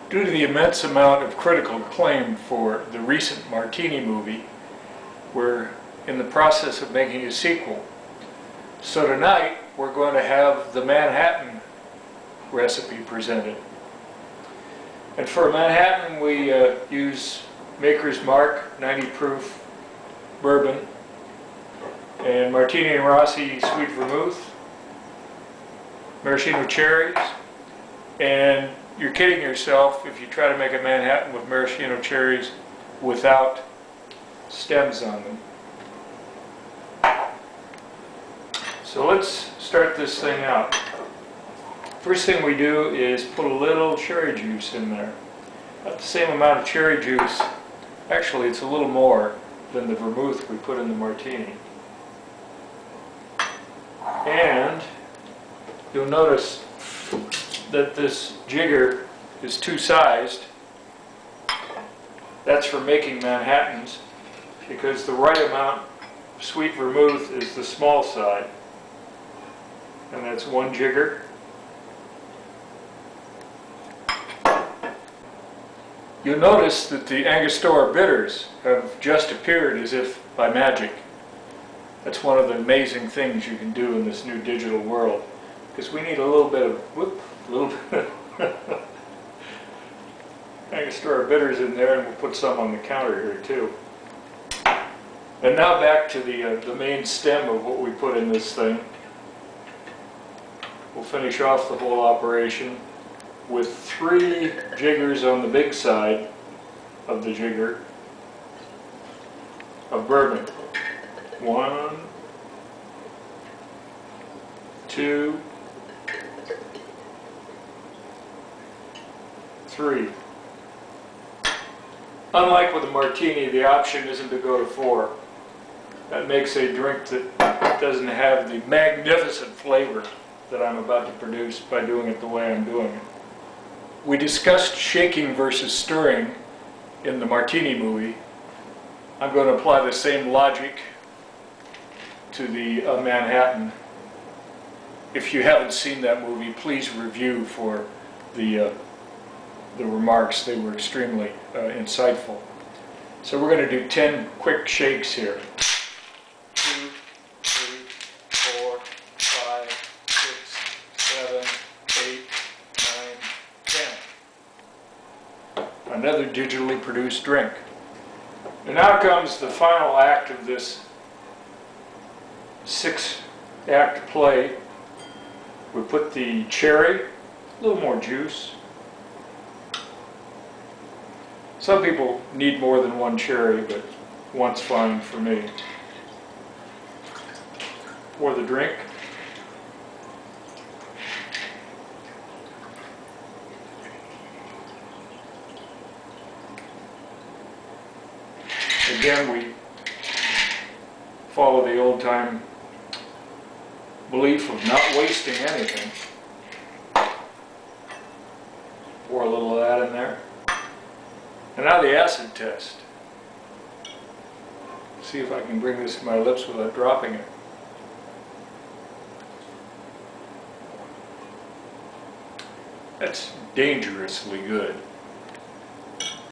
Due to the immense amount of critical acclaim for the recent Martini movie, we're in the process of making a sequel. So tonight we're going to have the Manhattan recipe presented. And for Manhattan we use Maker's Mark 90 proof bourbon and Martini and Rossi sweet vermouth, maraschino cherries, and you're kidding yourself if you try to make a Manhattan with maraschino cherries without stems on them. So let's start this thing out. First thing we do is put a little cherry juice in there. About the same amount of cherry juice, actually it's a little more than the vermouth we put in the Martini. And you'll notice that this jigger is two-sized. That's for making Manhattans, because the right amount of sweet vermouth is the small side. And that's one jigger. You'll notice that the Angostura bitters have just appeared as if by magic. That's one of the amazing things you can do in this new digital world, because we need a little bit of Angostura bitters in there, and we'll put some on the counter here too. And now back to the main stem of what we put in this thing. We'll finish off the whole operation with 3 jiggers on the big side of the jigger of bourbon. 1, 2, 3. Unlike with a Martini, the option isn't to go to 4. That makes a drink that doesn't have the magnificent flavor that I'm about to produce by doing it the way I'm doing it. We discussed shaking versus stirring in the Martini movie. I'm going to apply the same logic to the Manhattan. If you haven't seen that movie, please review for the remarks. They were extremely insightful. So we're going to do 10 quick shakes here. 2, 3, 4, 5, 6, 7, 8, 9, 10. Another digitally produced drink. And now comes the final act of this 6-act play. We put the cherry, a little more juice. Some people need more than 1 cherry, but 1's fine for me. Pour the drink. Again, we follow the old-time belief of not wasting anything. Pour a little of that in there. And now the acid test. See if I can bring this to my lips without dropping it. That's dangerously good.